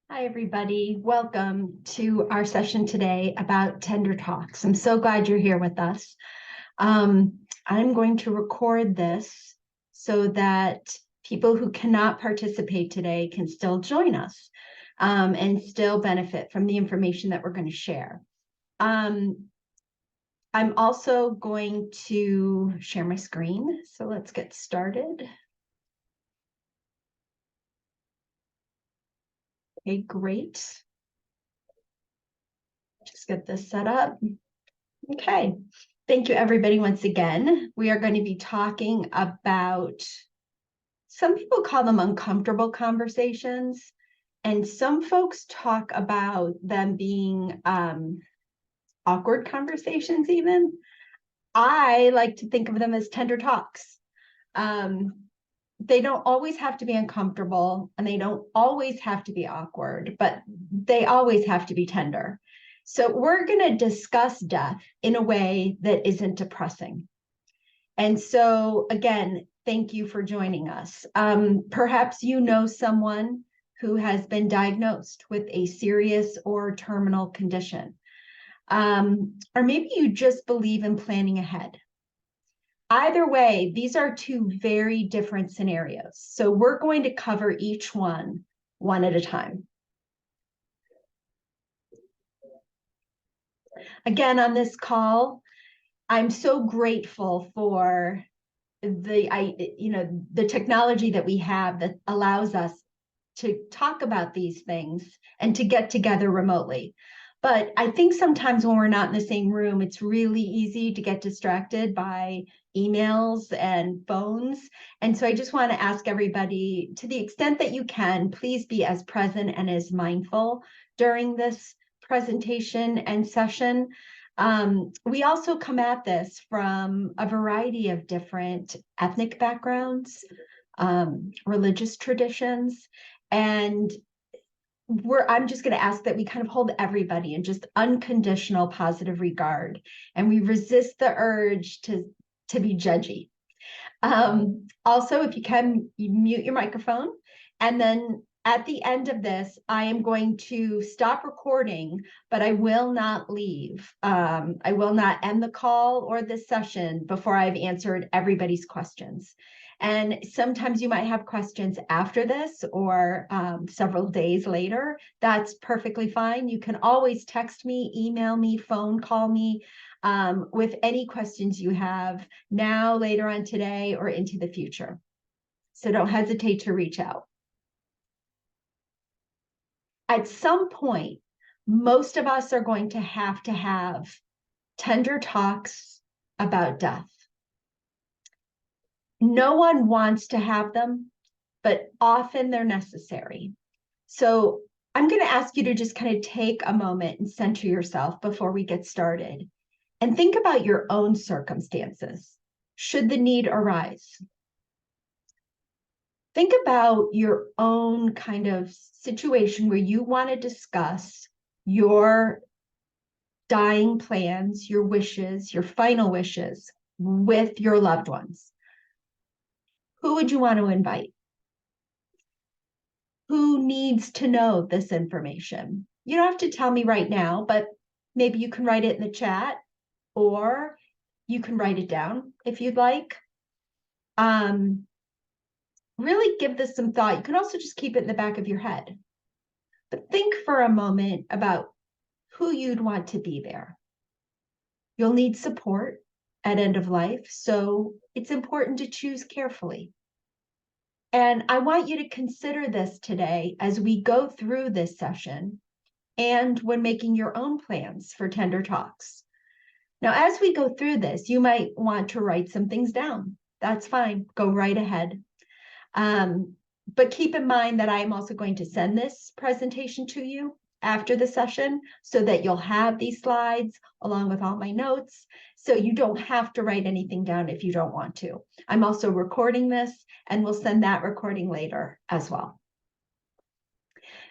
Hi, everybody. Welcome to our session today about Tender Talks. I'm so glad you're here with us. I'm going to record this so that people who cannot participate today can still join us and still benefit from the information that we're going to share. I'm also going to share my screen. So let's get started. Okay, great. Just get this set up. Okay. Thank you, everybody, once again. We are going to be talking about, some people call them uncomfortable conversations, and some folks talk about them being awkward conversations even. I like to think of them as tender talks. They don't always have to be uncomfortable, and they don't always have to be awkward, but they always have to be tender. So we're going to discuss death in a way that isn't depressing. And so, again, thank you for joining us. Perhaps you know someone who has been diagnosed with a serious or terminal condition. Or maybe you just believe in planning ahead. Either way, these are two very different scenarios. So we're going to cover each one at a time. Again, on this call, I'm so grateful for the technology that we have that allows us to talk about these things and to get together remotely. But I think sometimes when we're not in the same room, it's really easy to get distracted by emails and phones. And so I just want to ask everybody, to the extent that you can, please be as present and as mindful during this presentation and session. We also come at this from a variety of different ethnic backgrounds, religious traditions, and I'm just going to ask that we kind of hold everybody in just unconditional positive regard, and we resist the urge to be judgy. Also, if you can, you mute your microphone, and then at the end of this, I am going to stop recording, but I will not leave. I will not end the call or this session before I've answered everybody's questions. And sometimes you might have questions after this or several days later. That's perfectly fine. You can always text me, email me, phone call me with any questions you have now, later on today, or into the future. So don't hesitate to reach out. At some point, most of us are going to have tender talks about death. No one wants to have them, but often they're necessary. So I'm going to ask you to just kind of take a moment and center yourself before we get started and think about your own circumstances, should the need arise. Think about your own kind of situation where you want to discuss your dying plans, your wishes, your final wishes with your loved ones. Who would you want to invite? Who needs to know this information? You don't have to tell me right now, but maybe you can write it in the chat, or you can write it down if you'd like. Really give this some thought. You can also just keep it in the back of your head. But think for a moment about who you'd want to be there. You'll need support at end of life, so it's important to choose carefully. And I want you to consider this today as we go through this session and when making your own plans for Tender Talks. Now, as we go through this, you might want to write some things down. That's fine. Go right ahead. But keep in mind that I am also going to send this presentation to you after the session so that you'll have these slides along with all my notes. So you don't have to write anything down if you don't want to. I'm also recording this, and we'll send that recording later as well.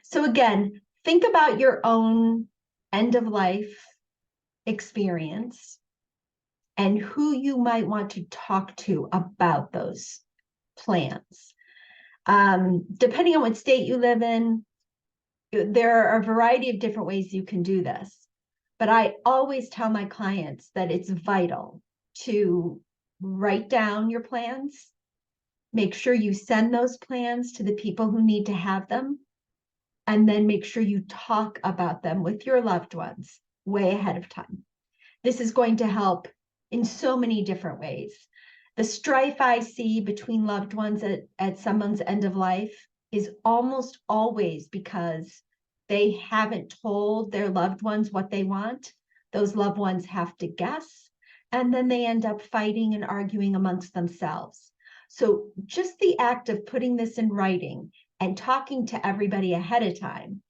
So again, think about your own end of life experience and who you might want to talk to about those plans. Depending on what state you live in, there are a variety of different ways you can do this. But I always tell my clients that it's vital to write down your plans, make sure you send those plans to the people who need to have them, and then make sure you talk about them with your loved ones way ahead of time. This is going to help in so many different ways. The strife I see between loved ones at someone's end of life is almost always because they haven't told their loved ones what they want. Those loved ones have to guess, and then they end up fighting and arguing amongst themselves. So just the act of putting this in writing and talking to everybody ahead of time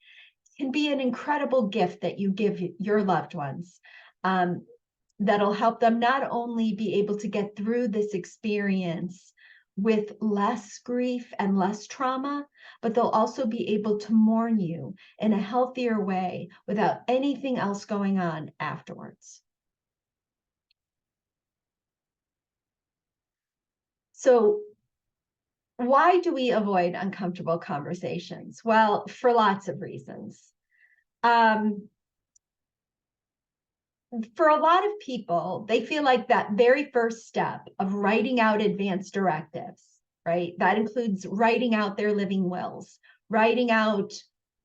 can be an incredible gift that you give your loved ones. That'll help them not only be able to get through this experience with less grief and less trauma, but they'll also be able to mourn you in a healthier way without anything else going on afterwards. So why do we avoid uncomfortable conversations? Well, for lots of reasons. For a lot of people, they feel like that very first step of writing out advance directives, right? That includes writing out their living wills, writing out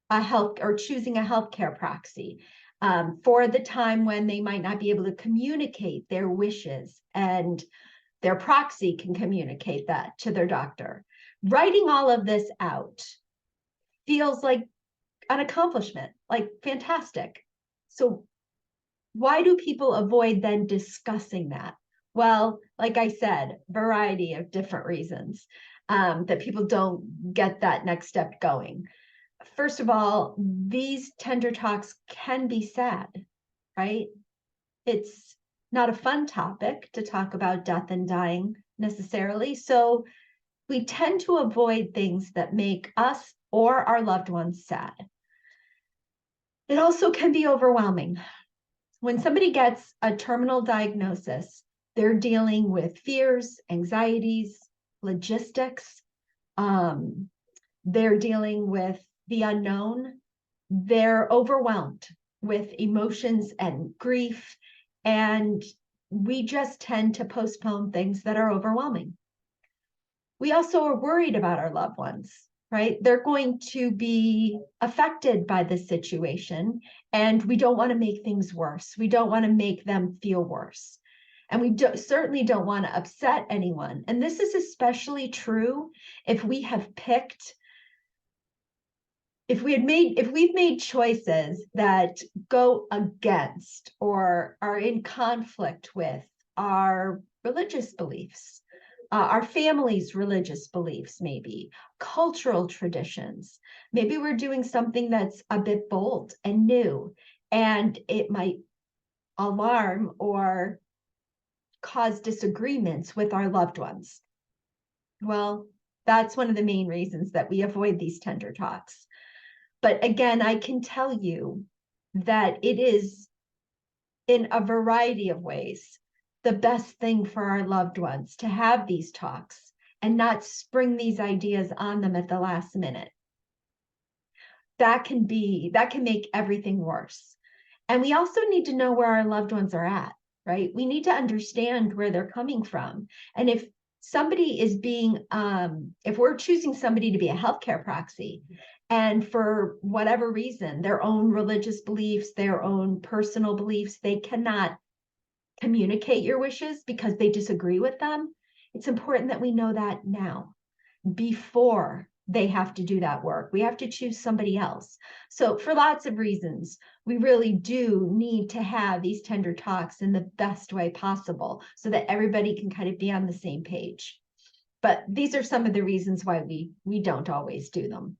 a health or choosing a healthcare proxy for the time when they might not be able to communicate their wishes, and their proxy can communicate that to their doctor. Writing all of this out feels like an accomplishment, like fantastic. So why do people avoid then discussing that? Well, like I said, variety of different reasons that people don't get that next step going. First of all, these tender talks can be sad, right? It's not a fun topic to talk about death and dying necessarily. So we tend to avoid things that make us or our loved ones sad. It also can be overwhelming. When somebody gets a terminal diagnosis, they're dealing with fears, anxieties, logistics. They're dealing with the unknown. They're overwhelmed with emotions and grief. And we just tend to postpone things that are overwhelming. We also are worried about our loved ones, right? They're going to be affected by this situation, and we don't want to make things worse. We don't want to make them feel worse. And we certainly don't want to upset anyone. And this is especially true if we have picked, if we've made choices that go against or are in conflict with our religious beliefs, our family's religious beliefs, maybe cultural traditions. Maybe we're doing something that's a bit bold and new, and it might alarm or cause disagreements with our loved ones. Well, that's one of the main reasons that we avoid these tender talks. But again, I can tell you that it is, in a variety of ways, the best thing for our loved ones to have these talks and not spring these ideas on them at the last minute. That can make everything worse. And we also need to know where our loved ones are at, right? We need to understand where they're coming from. And if somebody is being, if we're choosing somebody to be a healthcare proxy, and for whatever reason, their own religious beliefs, their own personal beliefs, they cannot communicate your wishes because they disagree with them, it's important that we know that now, before they have to do that work. We have to choose somebody else. So for lots of reasons, we really do need to have these tender talks in the best way possible so that everybody can kind of be on the same page. But these are some of the reasons why we don't always do them.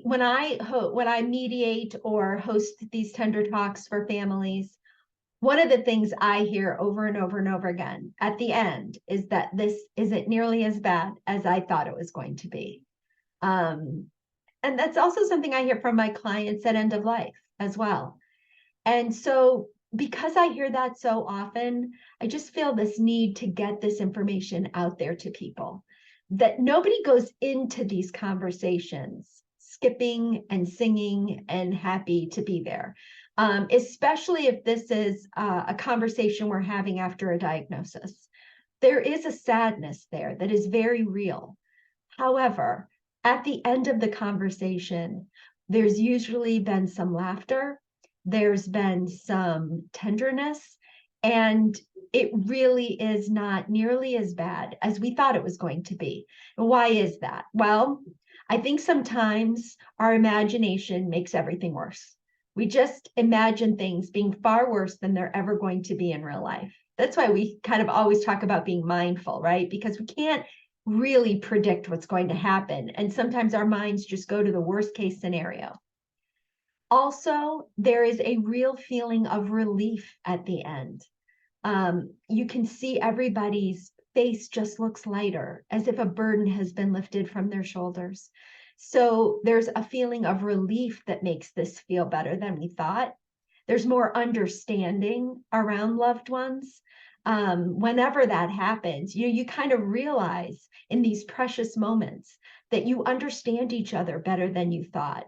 When I mediate or host these tender talks for families, one of the things I hear over and over and over again at the end is that this isn't nearly as bad as I thought it was going to be. And that's also something I hear from my clients at end of life as well. And so because I hear that so often, I just feel this need to get this information out there to people, that nobody goes into these conversations skipping and singing and happy to be there, especially if this is a conversation we're having after a diagnosis. There is a sadness there that is very real. However, at the end of the conversation, there's usually been some laughter, there's been some tenderness, and it really is not nearly as bad as we thought it was going to be. Why is that? Well, I think sometimes our imagination makes everything worse. We just imagine things being far worse than they're ever going to be in real life. That's why we kind of always talk about being mindful, right? Because we can't really predict what's going to happen. And sometimes our minds just go to the worst case scenario. Also, there is a real feeling of relief at the end. You can see everybody's face just looks lighter, as if a burden has been lifted from their shoulders. So there's a feeling of relief that makes this feel better than we thought. There's more understanding around loved ones. Whenever that happens, you kind of realize in these precious moments that you understand each other better than you thought,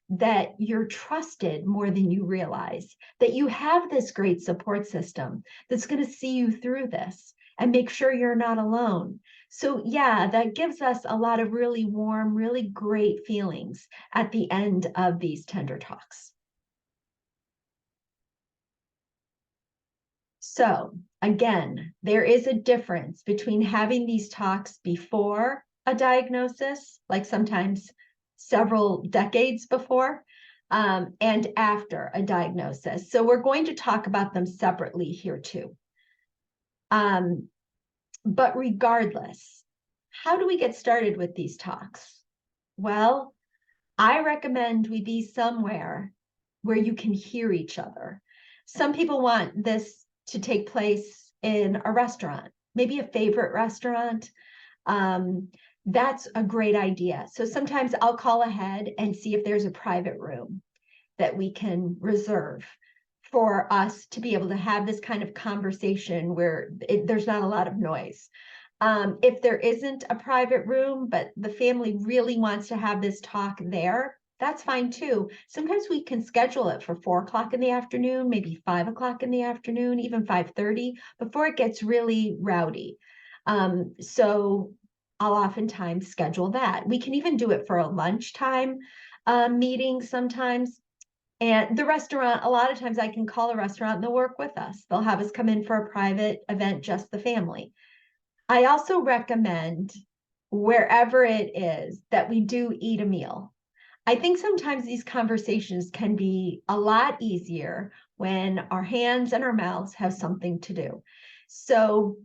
that you're trusted more than you realize, that you have this great support system that's going to see you through this and make sure you're not alone. So, yeah, that gives us a lot of really warm, really great feelings at the end of these tender talks. So, again, there is a difference between having these talks before a diagnosis, like sometimes several decades before, and after a diagnosis. So, we're going to talk about them separately here too. But regardless, how do we get started with these talks? Well, I recommend we be somewhere where you can hear each other. Some people want this to take place in a restaurant, maybe a favorite restaurant. That's a great idea. So sometimes I'll call ahead and see if there's a private room that we can reserve for us to be able to have this kind of conversation where there's not a lot of noise. If there isn't a private room, but the family really wants to have this talk there, that's fine too. Sometimes we can schedule it for 4 o'clock in the afternoon, maybe 5 o'clock in the afternoon, even 5:30, before it gets really rowdy. So I'll oftentimes schedule that. We can even do it for a lunchtime meeting sometimes. And the restaurant, a lot of times I can call a restaurant and they'll work with us. They'll have us come in for a private event, just the family. I also recommend, wherever it is, that we do eat a meal. I think sometimes these conversations can be a lot easier when our hands and our mouths have something to do. So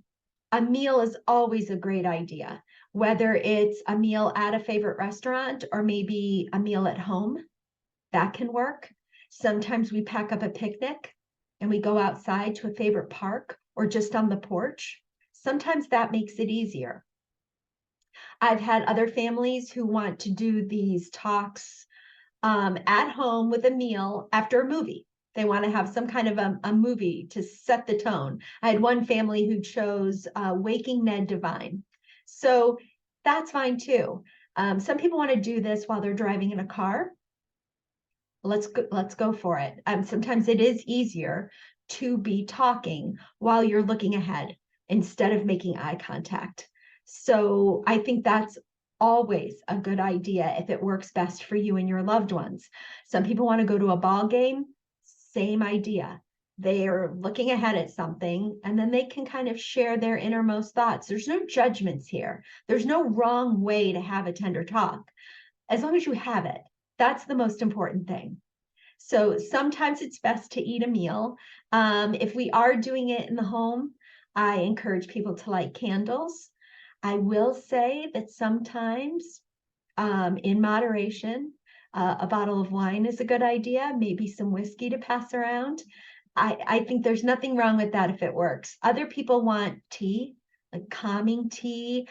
a meal is always a great idea, whether it's a meal at a favorite restaurant or maybe a meal at home, that can work. Sometimes we pack up a picnic and we go outside to a favorite park or just on the porch. Sometimes that makes it easier. I've had other families who want to do these talks at home with a meal after a movie. They want to have some kind of a movie to set the tone. I had one family who chose Waking Ned Divine. So that's fine too. Some people want to do this while they're driving in a car. Let's go for it. Sometimes it is easier to be talking while you're looking ahead instead of making eye contact. So I think that's always a good idea if it works best for you and your loved ones. Some people want to go to a ball game, same idea. They are looking ahead at something and then they can kind of share their innermost thoughts. There's no judgments here. There's no wrong way to have a tender talk. As long as you have it, that's the most important thing. So sometimes it's best to eat a meal. If we are doing it in the home, I encourage people to light candles. I will say that sometimes, in moderation, a bottle of wine is a good idea, maybe some whiskey to pass around. I think there's nothing wrong with that if it works. Other people want tea, like calming tea,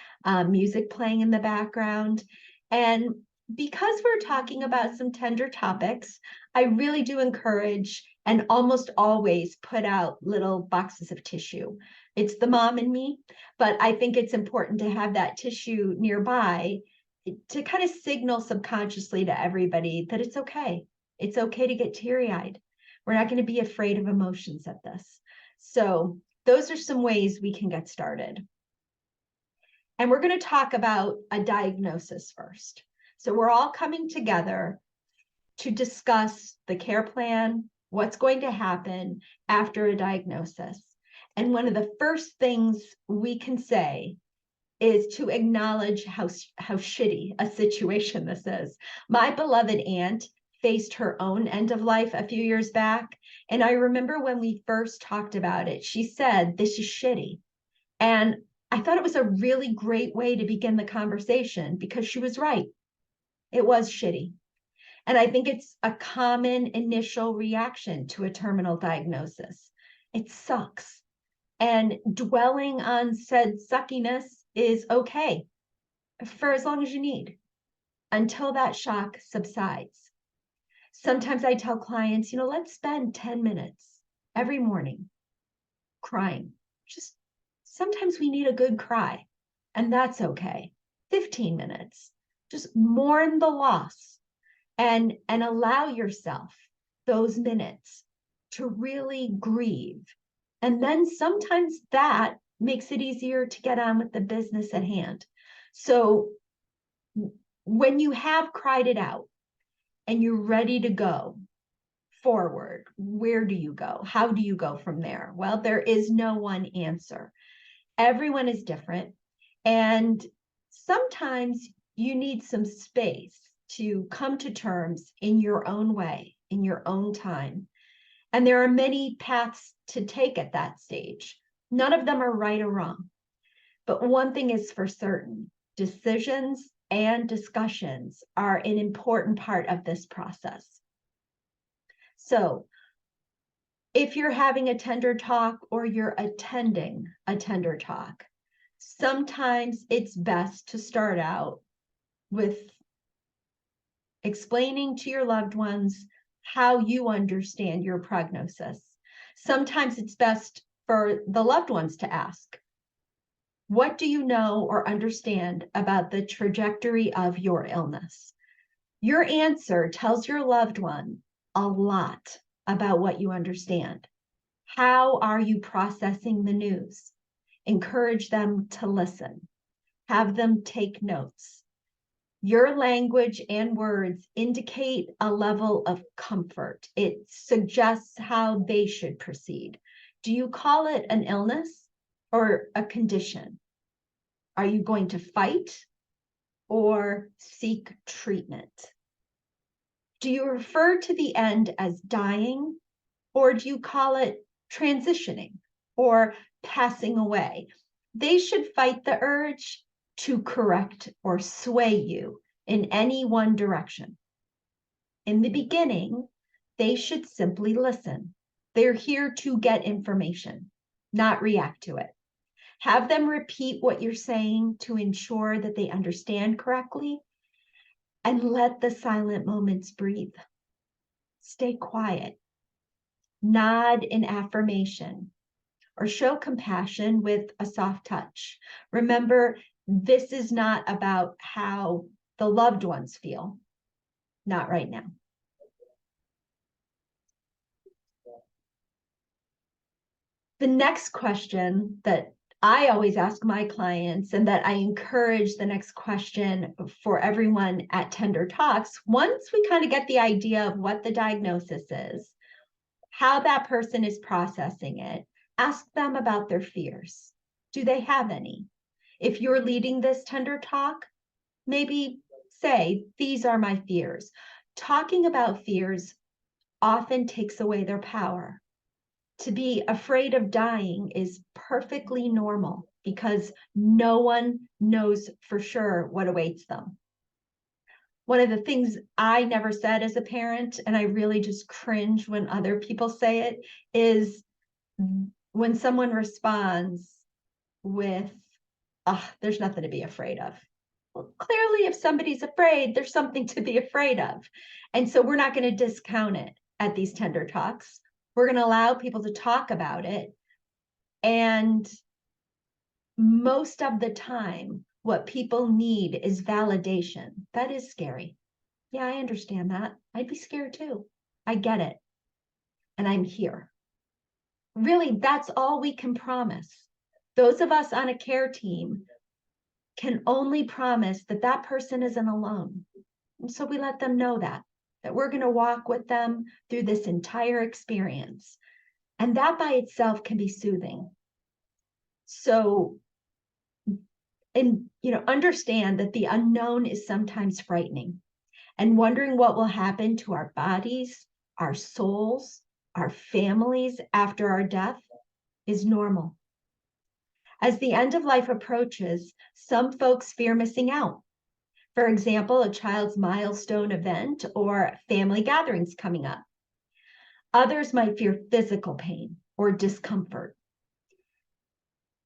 music playing in the background. And because we're talking about some tender topics, I really do encourage and almost always put out little boxes of tissue. It's the mom in me, but I think it's important to have that tissue nearby to kind of signal subconsciously to everybody that it's okay. It's okay to get teary-eyed. We're not going to be afraid of emotions at this. So those are some ways we can get started. And we're going to talk about a diagnosis first. So we're all coming together to discuss the care plan, what's going to happen after a diagnosis. And one of the first things we can say is to acknowledge how shitty a situation this is. My beloved aunt faced her own end of life a few years back. And I remember when we first talked about it, she said, "This is shitty." And I thought it was a really great way to begin the conversation because she was right. It was shitty. And I think it's a common initial reaction to a terminal diagnosis. It sucks. And dwelling on said suckiness is okay for as long as you need until that shock subsides. Sometimes I tell clients, let's spend 10 minutes every morning crying. Just sometimes we need a good cry, and that's okay. 15 minutes. Just mourn the loss and allow yourself those minutes to really grieve. And then sometimes that makes it easier to get on with the business at hand. So when you have cried it out and you're ready to go forward, where do you go? How do you go from there? Well, there is no one answer. Everyone is different. And sometimes you need some space to come to terms in your own way, in your own time. And there are many paths to take at that stage. None of them are right or wrong. But one thing is for certain, decisions and discussions are an important part of this process. So if you're having a tender talk or you're attending a tender talk, sometimes it's best to start out with explaining to your loved ones how you understand your prognosis. Sometimes it's best for the loved ones to ask, what do you know or understand about the trajectory of your illness? Your answer tells your loved one a lot about what you understand. How are you processing the news? Encourage them to listen. Have them take notes. Your language and words indicate a level of comfort. It suggests how they should proceed. Do you call it an illness or a condition? Are you going to fight or seek treatment? Do you refer to the end as dying, or do you call it transitioning or passing away? They should fight the urge to correct or sway you in any one direction. In the beginning, they should simply listen. They're here to get information, not react to it. Have them repeat what you're saying to ensure that they understand correctly, and let the silent moments breathe. Stay quiet. Nod in affirmation or show compassion with a soft touch. Remember, this is not about how the loved ones feel. Not right now. The next question that I always ask my clients, and that I encourage the next question for everyone at Tender Talks, once we kind of get the idea of what the diagnosis is, how that person is processing it, ask them about their fears. Do they have any? If you're leading this tender talk, maybe say, these are my fears. Talking about fears often takes away their power. To be afraid of dying is perfectly normal because no one knows for sure what awaits them. One of the things I never said as a parent, and I really just cringe when other people say it, is when someone responds with, there's nothing to be afraid of. Well, clearly, if somebody's afraid, there's something to be afraid of. And so we're not going to discount it at these tender talks. We're going to allow people to talk about it. And most of the time, what people need is validation. That is scary. Yeah, I understand that. I'd be scared too. I get it. And I'm here. Really, that's all we can promise. Those of us on a care team can only promise that that person isn't alone. And so we let them know that we're going to walk with them through this entire experience. And that by itself can be soothing. So, understand that the unknown is sometimes frightening, and wondering what will happen to our bodies, our souls, our families after our death is normal. As the end of life approaches, some folks fear missing out. For example, a child's milestone event or family gatherings coming up. Others might fear physical pain or discomfort.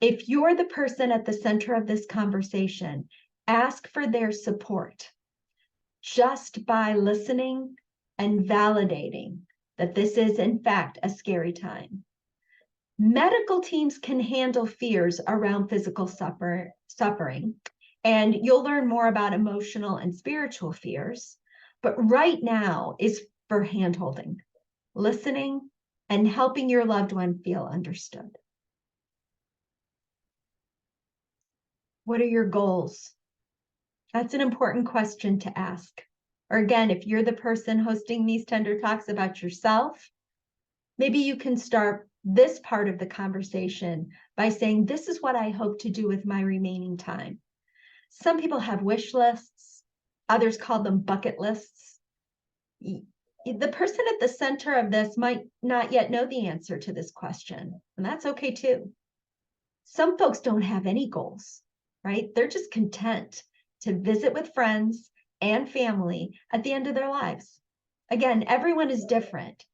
If you're the person at the center of this conversation, ask for their support just by listening and validating that this is, in fact, a scary time. Medical teams can handle fears around physical suffering, and you'll learn more about emotional and spiritual fears. But right now is for handholding, listening, and helping your loved one feel understood. What are your goals? That's an important question to ask. Or again, if you're the person hosting these tender talks about yourself, maybe you can start this part of the conversation by saying, this is what I hope to do with my remaining time. Some people have wish lists, others call them bucket lists. The person at the center of this might not yet know the answer to this question, and that's okay too. Some folks don't have any goals, right? They're just content to visit with friends and family at the end of their lives. Again, everyone is different.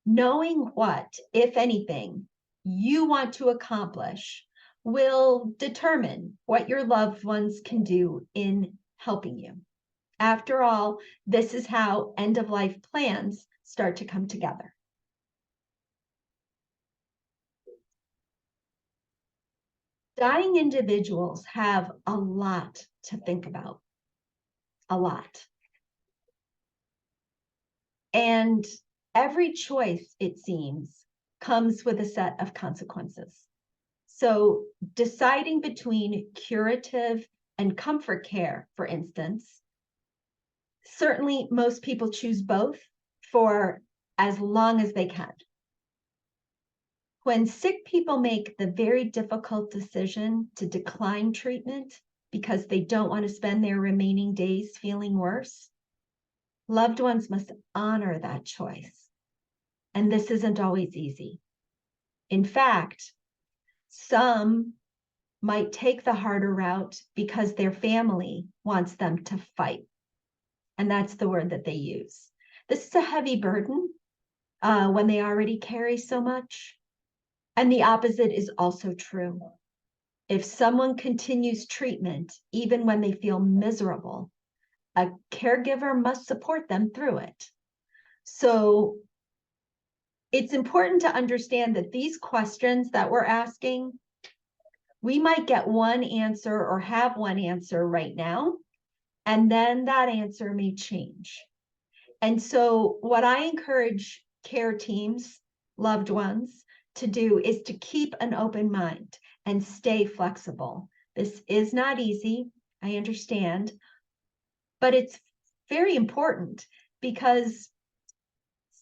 Knowing what, if anything, you want to accomplish will determine what your loved ones can do in helping you. After all, this is how end-of-life plans start to come together. Dying individuals have a lot to think about, a lot. And every choice, it seems, comes with a set of consequences. So deciding between curative and comfort care, for instance, certainly most people choose both for as long as they can. When sick people make the very difficult decision to decline treatment because they don't want to spend their remaining days feeling worse, loved ones must honor that choice. And this isn't always easy. In fact, some might take the harder route because their family wants them to fight. And that's the word that they use. This is a heavy burden when they already carry so much. And the opposite is also true. If someone continues treatment, even when they feel miserable, a caregiver must support them through it. So it's important to understand that these questions that we're asking, we might get one answer or have one answer right now, and then that answer may change. And so what I encourage care teams, loved ones, to do is to keep an open mind and stay flexible. This is not easy, I understand, but it's very important because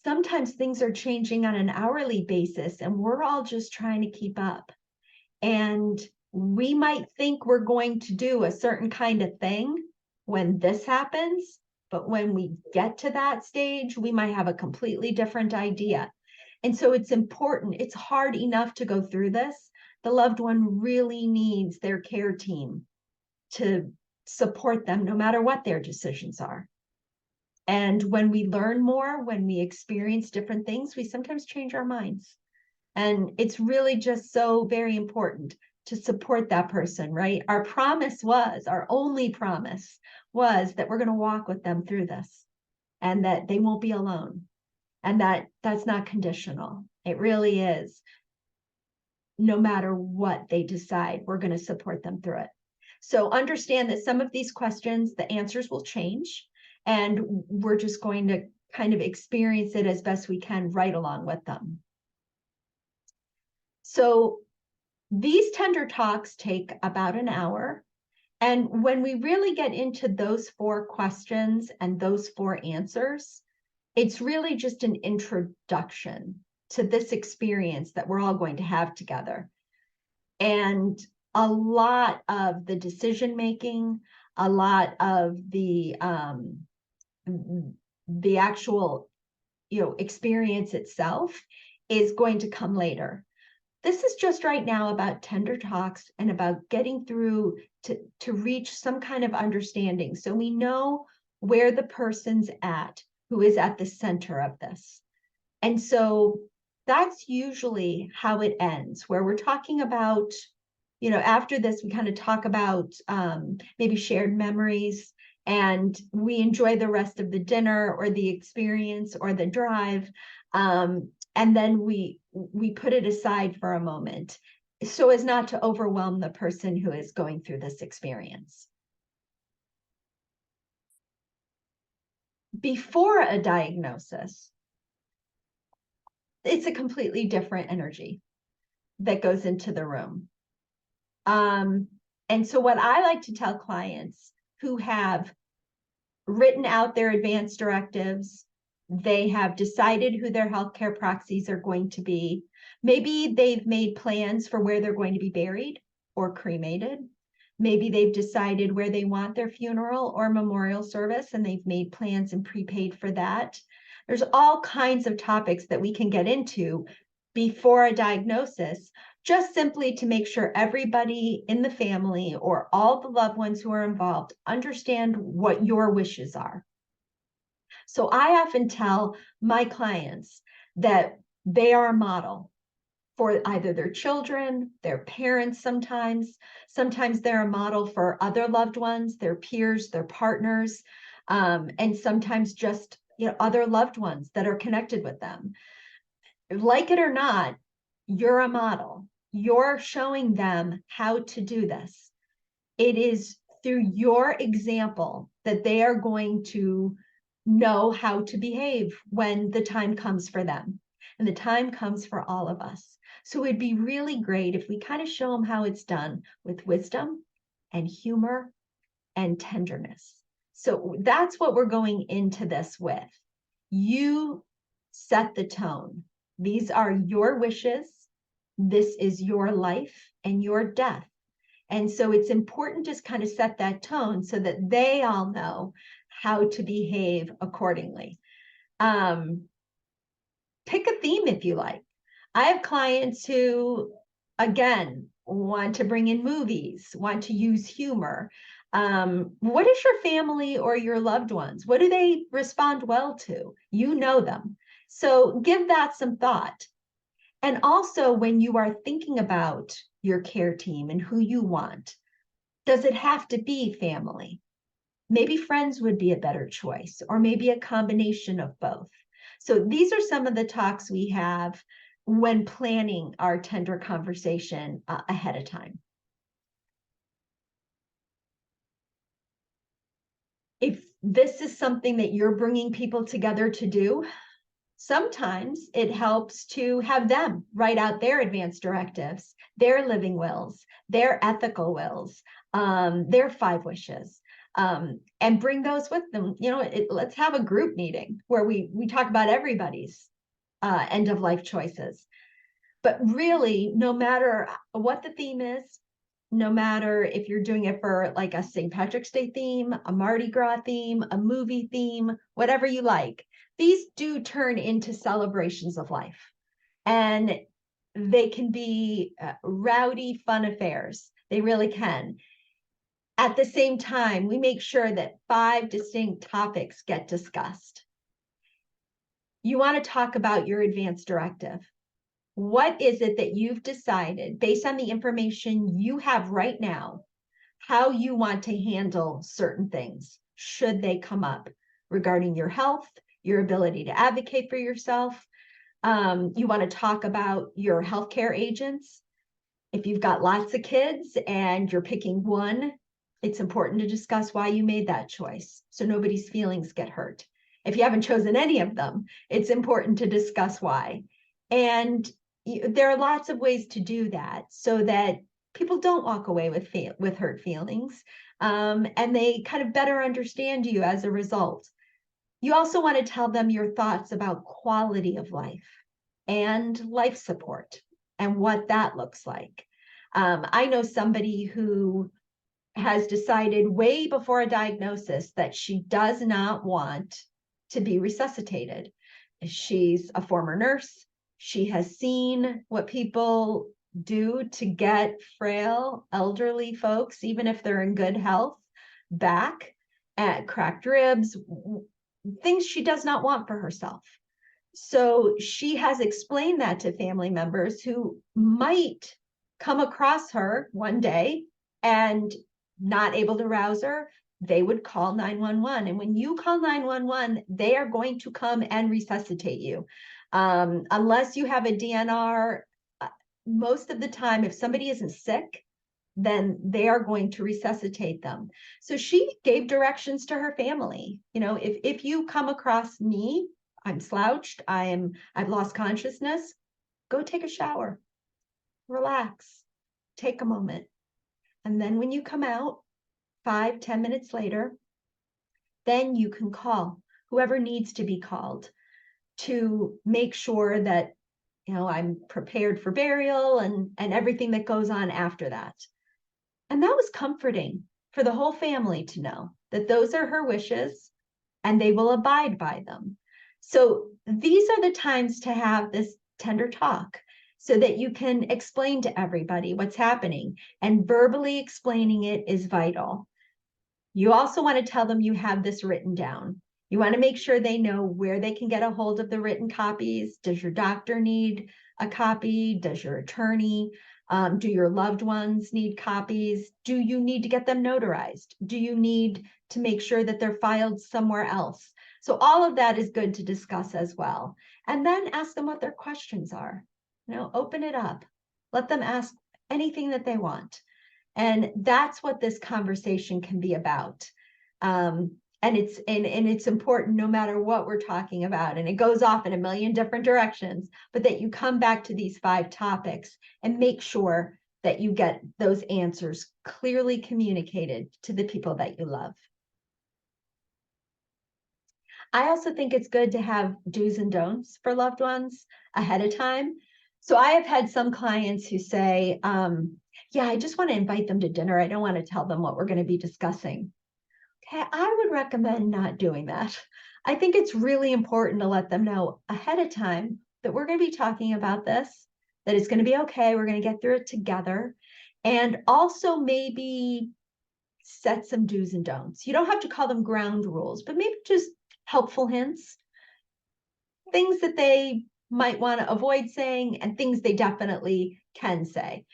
sometimes things are changing on an hourly basis and we're all just trying to keep up. And we might think we're going to do a certain kind of thing when this happens, but when we get to that stage, we might have a completely different idea. And so it's important. It's hard enough to go through this. The loved one really needs their care team to support them no matter what their decisions are. And when we learn more, when we experience different things, we sometimes change our minds. And it's really just so very important to support that person, right? Our promise was, our only promise was that we're going to walk with them through this and that they won't be alone. And that's not conditional. It really is. No matter what they decide, we're going to support them through it. So understand that some of these questions, the answers will change, and we're just going to kind of experience it as best we can right along with them. So these tender talks take about an hour. And when we really get into those 4 questions and those 4 answers, it's really just an introduction to this experience that we're all going to have together. And a lot of the decision making, a lot of the actual, experience itself is going to come later. This is just right now about tender talks and about getting through to reach some kind of understanding. So we know where the person's at, who is at the center of this. And so that's usually how it ends, where we're talking about, after this, we kind of talk about maybe shared memories, and we enjoy the rest of the dinner or the experience or the drive. And then we put it aside for a moment so as not to overwhelm the person who is going through this experience. Before a diagnosis, it's a completely different energy that goes into the room. And so what I like to tell clients who have written out their advance directives, they have decided who their healthcare proxies are going to be. Maybe they've made plans for where they're going to be buried or cremated. Maybe they've decided where they want their funeral or memorial service, and they've made plans and prepaid for that. There's all kinds of topics that we can get into before a diagnosis, just simply to make sure everybody in the family or all the loved ones who are involved understand what your wishes are. So I often tell my clients that they are a model for either their children, their parents sometimes they're a model for other loved ones, their peers, their partners, and sometimes just other loved ones that are connected with them. Like it or not, you're a model. You're showing them how to do this. It is through your example that they are going to know how to behave when the time comes for them. And the time comes for all of us. So it'd be really great if we kind of show them how it's done with wisdom and humor and tenderness. So that's what we're going into this with. You set the tone. These are your wishes. This is your life and your death. And so it's important to just kind of set that tone so that they all know how to behave accordingly. Pick a theme if you like. I have clients who, again, want to bring in movies, want to use humor. What is your family or your loved ones? What do they respond well to? You know them. So give that some thought. And also, when you are thinking about your care team and who you want, does it have to be family? Maybe friends would be a better choice, or maybe a combination of both. So these are some of the talks we have when planning our tender conversation ahead of time. If this is something that you're bringing people together to do, sometimes it helps to have them write out their advance directives, their living wills, their ethical wills, their 5 wishes, and bring those with them. Let's have a group meeting where we talk about everybody's end of life choices. But really, no matter what the theme is, no matter if you're doing it for like a St. Patrick's Day theme, a Mardi Gras theme, a movie theme, whatever you like, these do turn into celebrations of life. And they can be rowdy, fun affairs. They really can. At the same time, we make sure that 5 distinct topics get discussed. You want to talk about your advance directive. What is it that you've decided, based on the information you have right now, how you want to handle certain things should they come up regarding your health, your ability to advocate for yourself. You want to talk about your healthcare agents. If you've got lots of kids and you're picking one, it's important to discuss why you made that choice so nobody's feelings get hurt. If you haven't chosen any of them, it's important to discuss why. And there are lots of ways to do that so that people don't walk away with hurt feelings, and they kind of better understand you as a result. You also want to tell them your thoughts about quality of life and life support and what that looks like. I know somebody who has decided way before a diagnosis that she does not want to be resuscitated. She's a former nurse. She has seen what people do to get frail, elderly folks, even if they're in good health, back at cracked ribs, things she does not want for herself. So she has explained that to family members who might come across her one day and not able to rouse her. They would call 911. And when you call 911, they are going to come and resuscitate you. Unless you have a DNR, most of the time, if somebody isn't sick, then they are going to resuscitate them. So she gave directions to her family. If you come across me, I'm slouched, I've lost consciousness, go take a shower, relax, take a moment. And then when you come out 5-10 minutes later, then you can call whoever needs to be called to make sure that, I'm prepared for burial and everything that goes on after that. And that was comforting for the whole family to know that those are her wishes and they will abide by them. So these are the times to have this tender talk so that you can explain to everybody what's happening, and verbally explaining it is vital. You also want to tell them you have this written down. You want to make sure they know where they can get a hold of the written copies. Does your doctor need a copy? Does your attorney? Do your loved ones need copies? Do you need to get them notarized? Do you need to make sure that they're filed somewhere else? So all of that is good to discuss as well. And then ask them what their questions are. Open it up. Let them ask anything that they want. And that's what this conversation can be about. And it's important no matter what we're talking about. And it goes off in a million different directions, but that you come back to these 5 topics and make sure that you get those answers clearly communicated to the people that you love. I also think it's good to have do's and don'ts for loved ones ahead of time. So I have had some clients who say, yeah, I just want to invite them to dinner. I don't want to tell them what we're going to be discussing. Okay, I would recommend not doing that. I think it's really important to let them know ahead of time that we're going to be talking about this, that it's going to be okay. We're going to get through it together. And also maybe set some do's and don'ts. You don't have to call them ground rules, but maybe just helpful hints, things that they might want to avoid saying and things they definitely can say.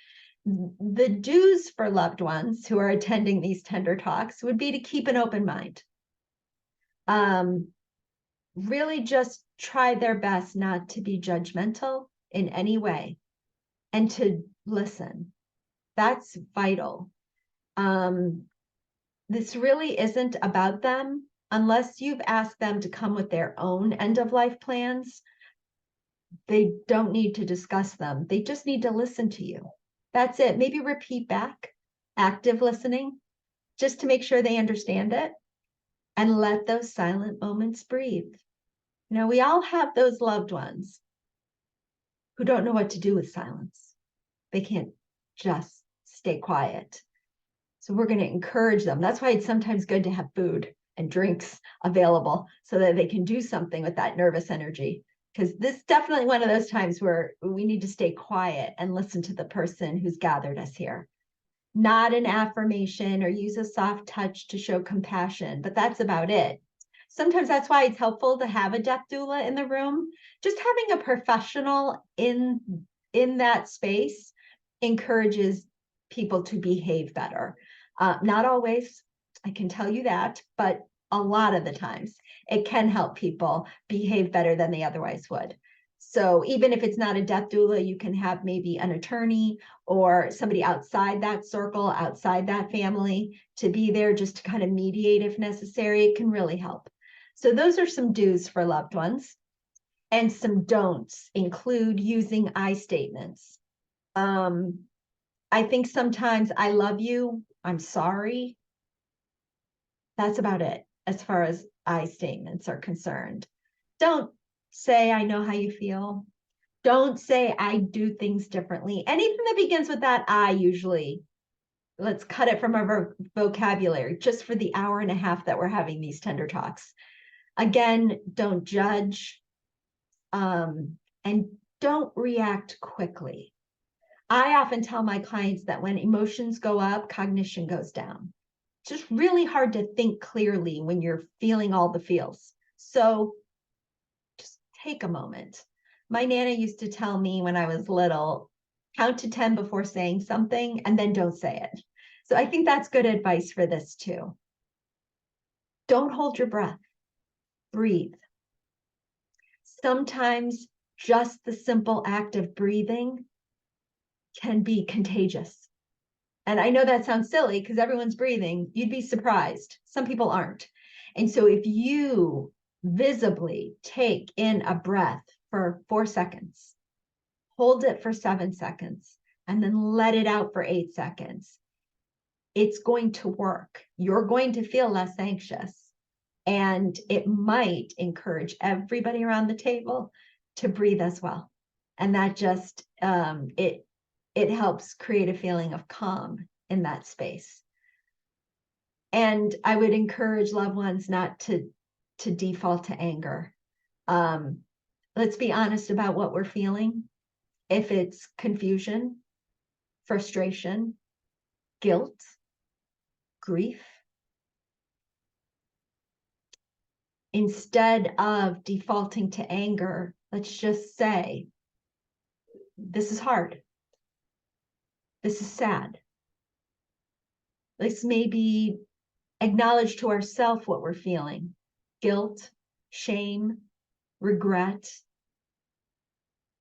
The do's for loved ones who are attending these tender talks would be to keep an open mind. Really just try their best not to be judgmental in any way and to listen. That's vital. This really isn't about them unless you've asked them to come with their own end of life plans. They don't need to discuss them. They just need to listen to you. That's it. Maybe repeat back, active listening, just to make sure they understand it, and let those silent moments breathe. We all have those loved ones who don't know what to do with silence. They can't just stay quiet. So we're going to encourage them. That's why it's sometimes good to have food and drinks available so that they can do something with that nervous energy. Because this is definitely one of those times where we need to stay quiet and listen to the person who's gathered us here. Not an affirmation or use a soft touch to show compassion, but that's about it. Sometimes that's why it's helpful to have a death doula in the room. Just having a professional in that space encourages people to behave better. Not always, I can tell you that, but a lot of the times, it can help people behave better than they otherwise would. So even if it's not a death doula, you can have maybe an attorney or somebody outside that circle, outside that family, to be there just to kind of mediate if necessary. It can really help. So those are some do's for loved ones. And some don'ts include using I statements. I think sometimes I love you, I'm sorry. That's about it as far as I statements are concerned. Don't say I know how you feel. Don't say I do things differently. Anything that begins with that I usually, let's cut it from our vocabulary just for the hour and a half that we're having these tender talks. Again, don't judge, and don't react quickly. I often tell my clients that when emotions go up, cognition goes down. It's just really hard to think clearly when you're feeling all the feels. So just take a moment. My Nana used to tell me when I was little, count to 10 before saying something and then don't say it. So I think that's good advice for this too. Don't hold your breath. Breathe. Sometimes just the simple act of breathing can be contagious. And I know that sounds silly because everyone's breathing. You'd be surprised. Some people aren't. And so if you visibly take in a breath for 4 seconds, hold it for 7 seconds, and then let it out for 8 seconds, it's going to work. You're going to feel less anxious. And it might encourage everybody around the table to breathe as well. And that just, it helps create a feeling of calm in that space. And I would encourage loved ones not to default to anger. Let's be honest about what we're feeling. If it's confusion, frustration, guilt, grief, instead of defaulting to anger, let's just say, this is hard. This is sad. Let's maybe acknowledge to ourselves what we're feeling: guilt, shame, regret,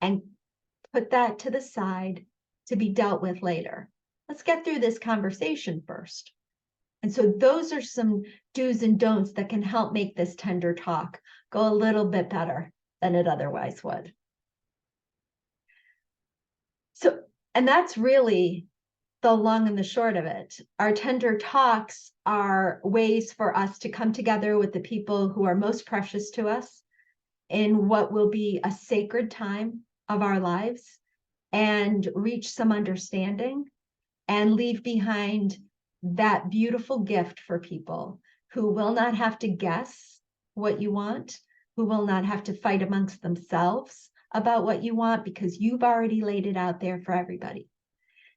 and put that to the side to be dealt with later. Let's get through this conversation first. And so those are some do's and don'ts that can help make this tender talk go a little bit better than it otherwise would. So, and that's really the long and the short of it. Our tender talks are ways for us to come together with the people who are most precious to us in what will be a sacred time of our lives, and reach some understanding and leave behind that beautiful gift for people who will not have to guess what you want, who will not have to fight amongst themselves about what you want, because you've already laid it out there for everybody.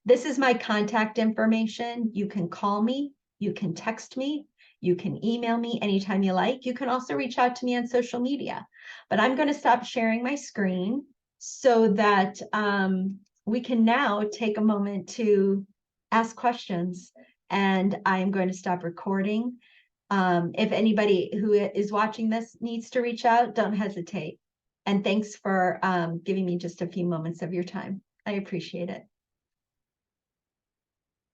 This is my contact information. You can call me, you can text me, you can email me anytime you like. You can also reach out to me on social media. But I'm going to stop sharing my screen so that we can now take a moment to ask questions. And I'm going to stop recording. If anybody who is watching this needs to reach out, don't hesitate. And thanks for giving me just a few moments of your time. I appreciate it.